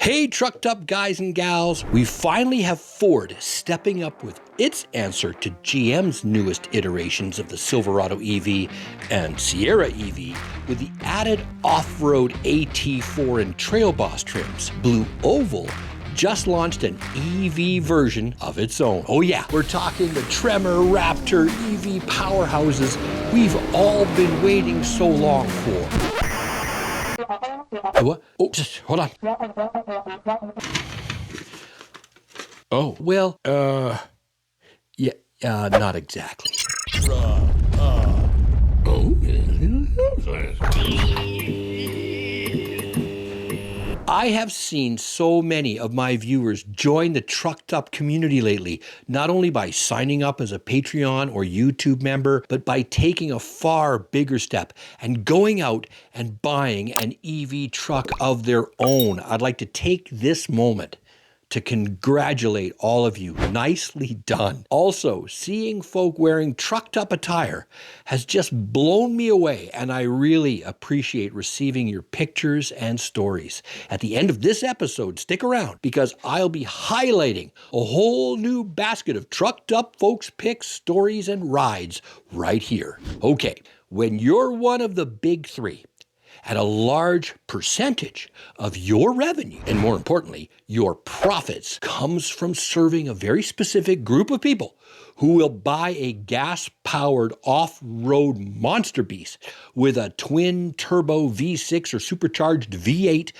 Hey, trucked up guys and gals, we finally have Ford stepping up with its answer to GM's newest iterations of the Silverado EV and Sierra EV with the added off-road AT4 and Trail Boss trims. Blue Oval just launched an EV version of its own. Oh yeah, we're talking the Tremor Raptor EV powerhouses we've all been waiting so long for. What? Oh, just hold on. Oh, well, yeah, not exactly. I have seen so many of my viewers join the Trucked Up community lately, not only by signing up as a Patreon or YouTube member, but by taking a far bigger step and going out and buying an EV truck of their own. I'd like to take this moment to congratulate all of you. Nicely done. Also, seeing folk wearing trucked up attire has just blown me away, and I really appreciate receiving your pictures and stories. At the end of this episode, stick around because I'll be highlighting a whole new basket of trucked up folks' pics, stories, and rides right here. Okay, when you're one of the big three, and a large percentage of your revenue, and more importantly, your profits, comes from serving a very specific group of people who will buy a gas-powered off-road monster beast with a twin-turbo V6 or supercharged V8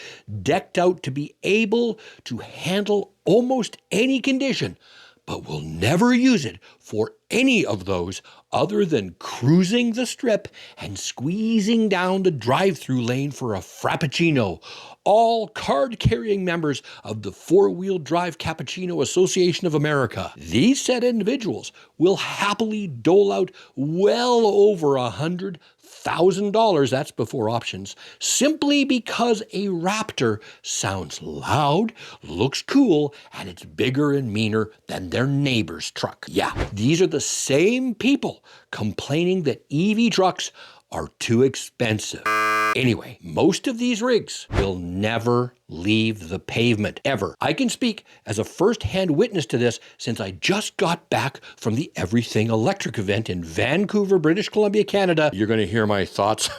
decked out to be able to handle almost any condition, but will never use it for any of those other than cruising the strip and squeezing down the drive-through lane for a Frappuccino. All card-carrying members of the Four-Wheel Drive Cappuccino Association of America. These said individuals will happily dole out well over $100,000, that's before options, simply because a Raptor sounds loud, looks cool, and it's bigger and meaner than their neighbor's truck. Yeah, these are the same people complaining that EV trucks are too expensive. Anyway, most of these rigs will never leave the pavement, ever. I can speak as a first-hand witness to this since I just got back from the Everything Electric event in Vancouver, British Columbia, Canada. You're going to hear my thoughts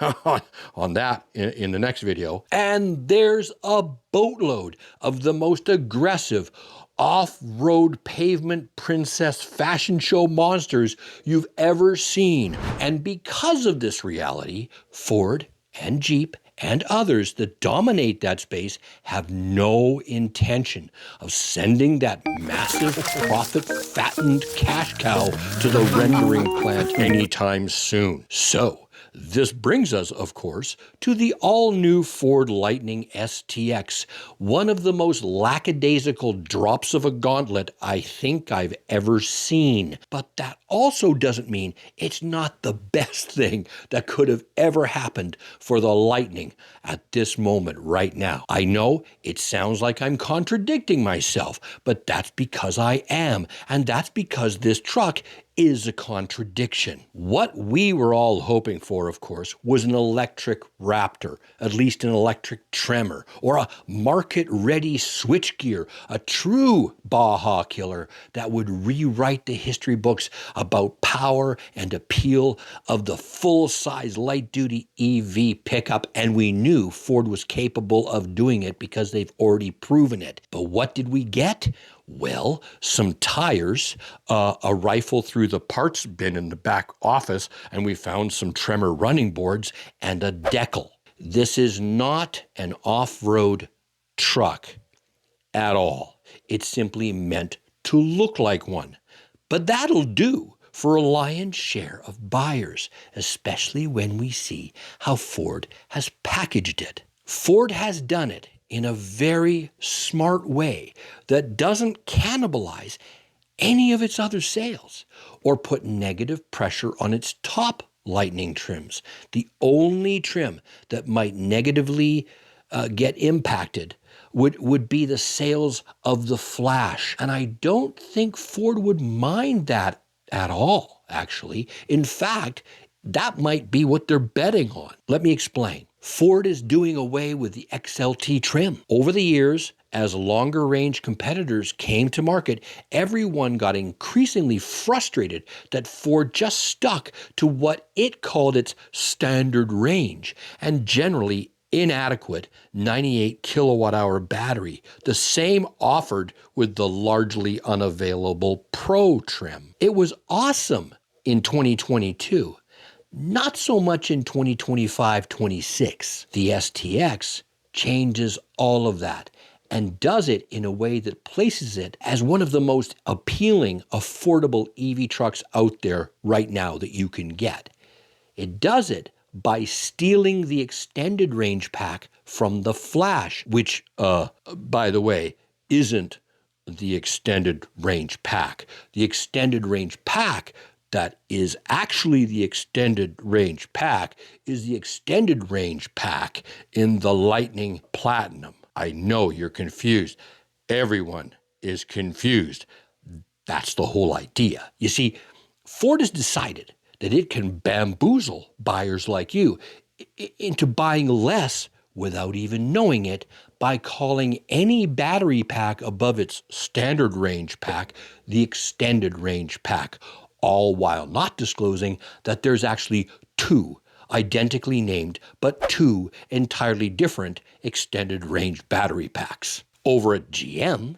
on that in the next video. And there's a boatload of the most aggressive off-road pavement princess fashion show monsters you've ever seen. And because of this reality, Ford and Jeep and others that dominate that space have no intention of sending that massive profit-fattened cash cow to the rendering plant anytime soon. So, this brings us, of course, to the all-new Ford Lightning STX, one of the most lackadaisical drops of a gauntlet I think I've ever seen. But that also doesn't mean it's not the best thing that could have ever happened for the Lightning at this moment right now. I know it sounds like I'm contradicting myself, but that's because I am, and that's because this truck is a contradiction. What we were all hoping for, of course, was an electric Raptor, at least an electric Tremor, or a market-ready switchgear, a true Baja killer that would rewrite the history books about power and appeal of the full-size light-duty EV pickup, and we knew Ford was capable of doing it because they've already proven it. But what did we get? Well, some tires, a rifle through the parts bin in the back office, and we found some Tremor running boards and a decal. This is not an off-road truck at all. It's simply meant to look like one. But that'll do for a lion's share of buyers, especially when we see how Ford has packaged it. Ford has done it in a very smart way that doesn't cannibalize any of its other sales or put negative pressure on its top Lightning trims. The only trim that might negatively get impacted would be the sales of the Flash. And I don't think Ford would mind that at all, actually. In fact, that might be what they're betting on. Let me explain. Ford is doing away with the XLT trim. Over the years, as longer range competitors came to market, everyone got increasingly frustrated that Ford just stuck to what it called its standard range and generally inadequate 98 kilowatt hour battery, the same offered with the largely unavailable Pro trim. It was awesome in 2022. Not so much in 2025-26. The STX changes all of that and does it in a way that places it as one of the most appealing, affordable EV trucks out there right now that you can get. It does it by stealing the extended range pack from the Flash, which, by the way, isn't the extended range pack. The extended range pack that is actually the extended range pack is the extended range pack in the Lightning Platinum. I know you're confused. Everyone is confused. That's the whole idea. You see, Ford has decided that it can bamboozle buyers like you into buying less without even knowing it by calling any battery pack above its standard range pack the extended range pack, all while not disclosing that there's actually two identically named but two entirely different extended range battery packs. Over at GM,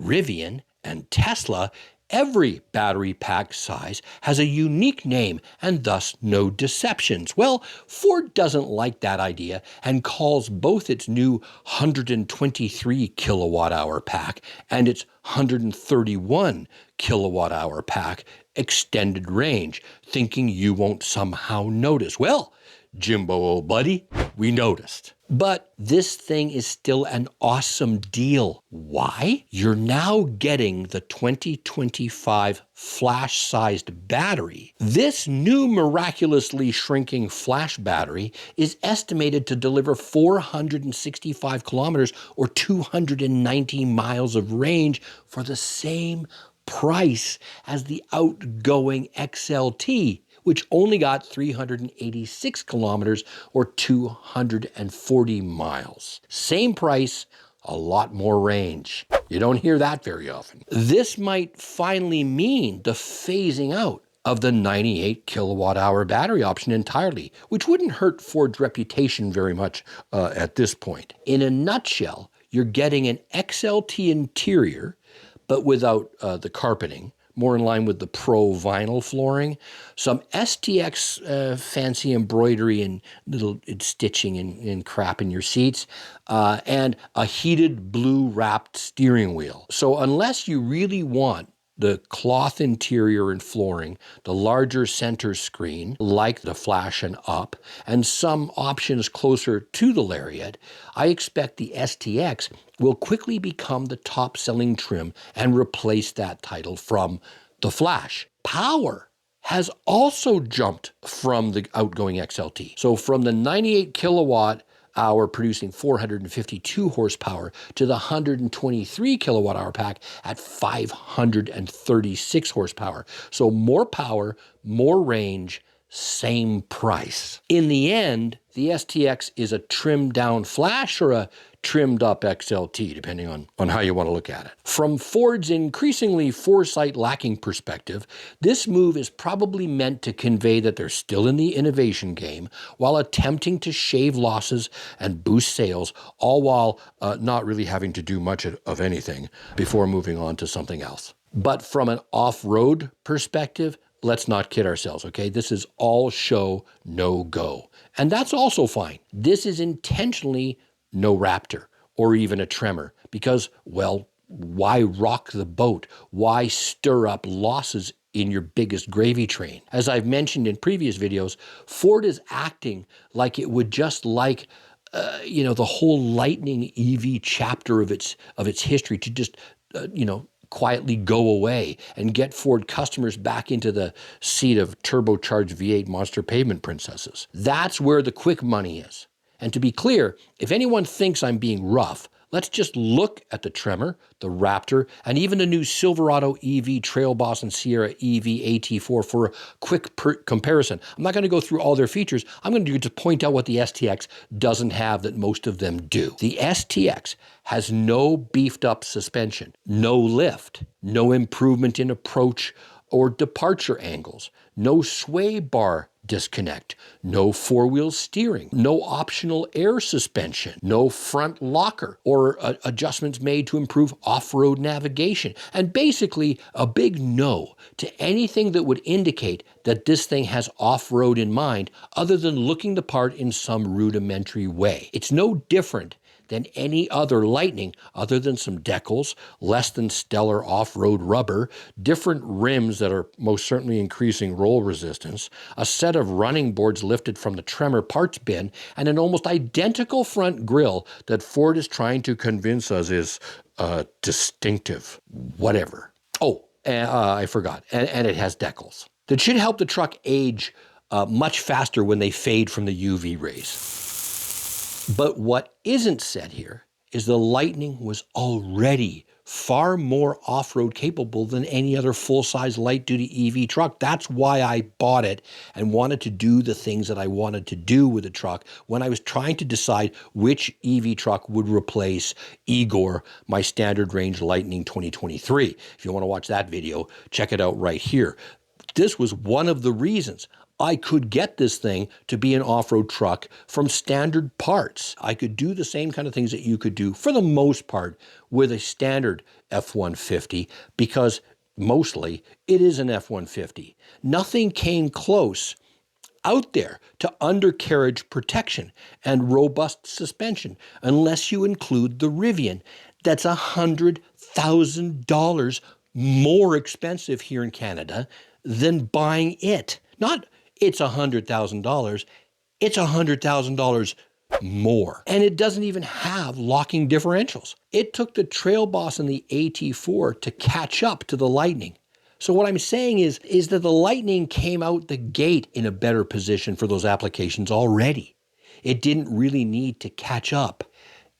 Rivian, and Tesla, every battery pack size has a unique name and thus no deceptions. Well, Ford doesn't like that idea and calls both its new 123 kilowatt hour pack and its 131 kilowatt hour pack extended range, thinking you won't somehow notice. Well, Jimbo, old buddy, we noticed. But this thing is still an awesome deal. Why? You're now getting the 2025 Flash-sized battery. This new miraculously shrinking Flash battery is estimated to deliver 465 kilometers or 290 miles of range for the same price as the outgoing XLT, which only got 386 kilometers or 240 miles. Same price, a lot more range. You don't hear that very often. This might finally mean the phasing out of the 98 kilowatt hour battery option entirely, which wouldn't hurt Ford's reputation very much at this point. In a nutshell, you're getting an XLT interior, but without the carpeting, more in line with the Pro vinyl flooring, some STX fancy embroidery and little stitching and crap in your seats, and a heated blue wrapped steering wheel. So unless you really want the cloth interior and flooring, the larger center screen, like the Flash and Up, and some options closer to the Lariat, I expect the STX will quickly become the top-selling trim and replace that title from the Flash. Power has also jumped from the outgoing XLT. So from the 98 kilowatt hour producing 452 horsepower to the 123 kilowatt hour pack at 536 horsepower. So more power, more range, same price. In the end, the STX is a trimmed down Flash or a trimmed up XLT, depending on how you want to look at it. From Ford's increasingly foresight lacking perspective, this move is probably meant to convey that they're still in the innovation game while attempting to shave losses and boost sales, all while not really having to do much of anything before moving on to something else. But from an off-road perspective, let's not kid ourselves, okay? This is all show, no go. And that's also fine. This is intentionally no Raptor or even a Tremor because, well, why rock the boat? Why stir up losses in your biggest gravy train? As I've mentioned in previous videos, Ford is acting like it would just like the whole Lightning EV chapter of its history to just quietly go away and get Ford customers back into the seat of turbocharged V8 monster pavement princesses. That's where the quick money is. And to be clear, if anyone thinks I'm being rough, let's just look at the Tremor, the Raptor, and even the new Silverado EV, Trail Boss, and Sierra EV AT4 for a quick comparison. I'm not going to go through all their features. I'm going to just point out what the STX doesn't have that most of them do. The STX has no beefed up suspension, no lift, no improvement in approach or departure angles, no sway bar disconnect, no four-wheel steering, no optional air suspension, no front locker or adjustments made to improve off-road navigation, and basically a big no to anything that would indicate that this thing has off-road in mind other than looking the part in some rudimentary way. It's no different than any other Lightning other than some decals, less than stellar off-road rubber, different rims that are most certainly increasing roll resistance, a set of running boards lifted from the Tremor parts bin, and an almost identical front grille that Ford is trying to convince us is distinctive. Whatever. Oh, I forgot. And it has decals. That should help the truck age much faster when they fade from the UV rays. But what isn't said here is the Lightning was already far more off-road capable than any other full-size light-duty EV truck. That's why I bought it and wanted to do the things that I wanted to do with the truck when I was trying to decide which EV truck would replace Igor, my standard range Lightning 2023. If you want to watch that video, check it out right here. This was one of the reasons I could get this thing to be an off-road truck from standard parts. I could do the same kind of things that you could do, for the most part, with a standard F-150, because mostly it is an F-150. Nothing came close out there to undercarriage protection and robust suspension, unless you include the Rivian. That's $100,000 more expensive here in Canada than buying it. Not it's $100,000, it's $100,000 more. And it doesn't even have locking differentials. It took the Trail Boss and the AT4 to catch up to the Lightning. So what I'm saying is that the Lightning came out the gate in a better position for those applications already. It didn't really need to catch up.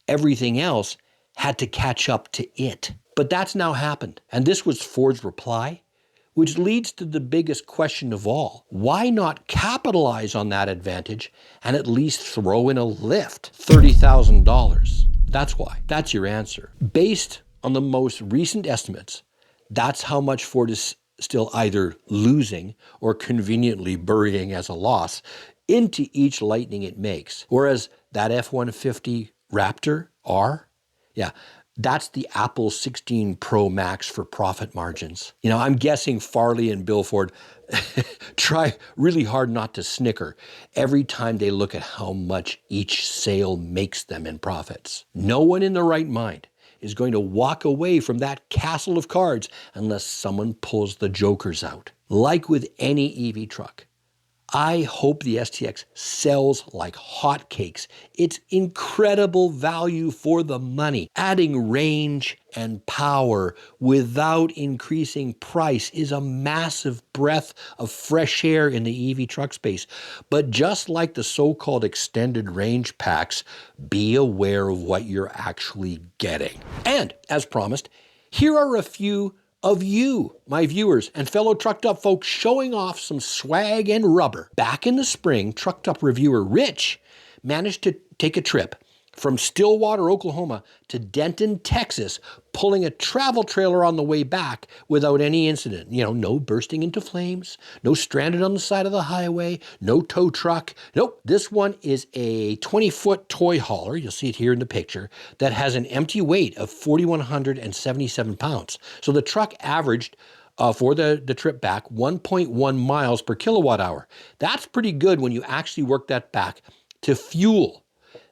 Everything else had to catch up to it. But that's now happened. And this was Ford's reply, which leads to the biggest question of all. Why not capitalize on that advantage and at least throw in a lift? $30,000. That's why. That's your answer. Based on the most recent estimates, that's how much Ford is still either losing or conveniently burying as a loss into each Lightning it makes. Whereas that F-150 Raptor R, yeah, that's the Apple 16 Pro Max for profit margins. You know, I'm guessing Farley and Bill Ford try really hard not to snicker every time they look at how much each sale makes them in profits. No one in their right mind is going to walk away from that castle of cards unless someone pulls the jokers out. Like with any EV truck, I hope the STX sells like hotcakes. It's incredible value for the money. Adding range and power without increasing price is a massive breath of fresh air in the EV truck space. But just like the so-called extended range packs, be aware of what you're actually getting. And as promised, here are a few of you, my viewers and fellow Trucked Up folks, showing off some swag and rubber. Back in the spring, Trucked Up reviewer Rich managed to take a trip from Stillwater, Oklahoma to Denton, Texas, pulling a travel trailer on the way back without any incident. You know, no bursting into flames, no stranded on the side of the highway, no tow truck. Nope, this one is a 20-foot toy hauler, you'll see it here in the picture, that has an empty weight of 4,177 pounds. So the truck averaged for the trip back 1.1 miles per kilowatt hour. That's pretty good when you actually work that back to fuel.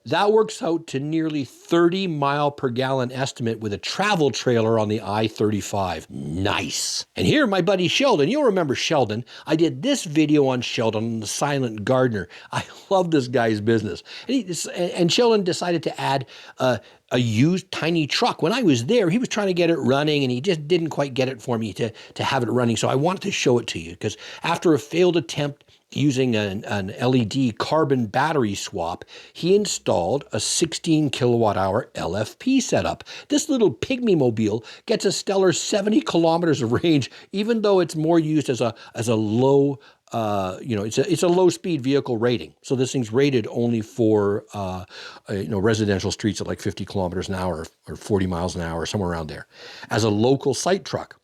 That works out to nearly 30 mile per gallon estimate with a travel trailer on the I-35. Nice. And here, my buddy Sheldon, you'll remember Sheldon. I did this video on Sheldon, the silent gardener. I love this guy's business. And Sheldon decided to add a used tiny truck. When I was there, he was trying to get it running and he just didn't quite get it for me to have it running. So I wanted to show it to you because after a failed attempt using an LED carbon battery swap, he installed a 16 kilowatt hour LFP setup. This little pygmy mobile gets a stellar 70 kilometers of range, even though it's more used as a low, it's a low speed vehicle rating. So this thing's rated only for, residential streets at like 50 kilometers an hour or 40 miles an hour, somewhere around there, as a local site truck.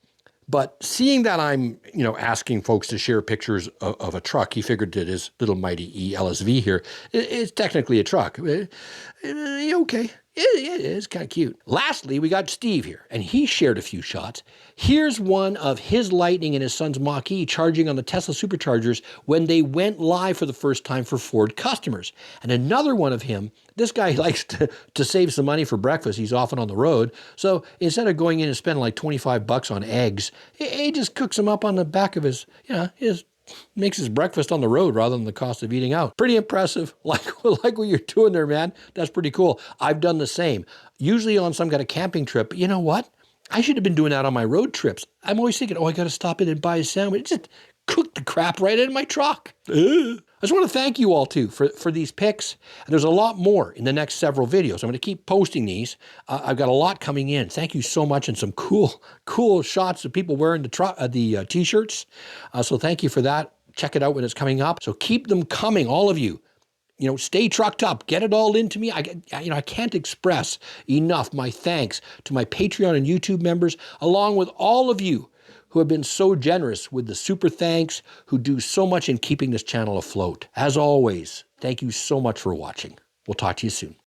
But seeing that I'm, asking folks to share pictures of a truck, he figured that his little mighty E LSV here is technically a truck. Okay. It is kind of cute. Lastly, we got Steve here, and he shared a few shots. Here's one of his Lightning and his son's Mach-E charging on the Tesla superchargers when they went live for the first time for Ford customers. And another one of him, this guy likes to save some money for breakfast. He's often on the road. So instead of going in and spending like $25 on eggs, he just cooks them up on the back of makes his breakfast on the road rather than the cost of eating out. Pretty impressive. Like what you're doing there, man. That's pretty cool. I've done the same. Usually on some kind of camping trip. But you know what? I should have been doing that on my road trips. I'm always thinking, I got to stop in and buy a sandwich. Just cook the crap right in my truck. I just want to thank you all too for these pics. And there's a lot more in the next several videos. I'm going to keep posting these. I've got a lot coming in. Thank you so much, and some cool shots of people wearing the t-shirts. So thank you for that. Check it out when it's coming up. So keep them coming, all of you. Stay trucked up. Get it all into me. I can't express enough my thanks to my Patreon and YouTube members, along with all of you who have been so generous with the super thanks, who do so much in keeping this channel afloat. As always, thank you so much for watching. We'll talk to you soon.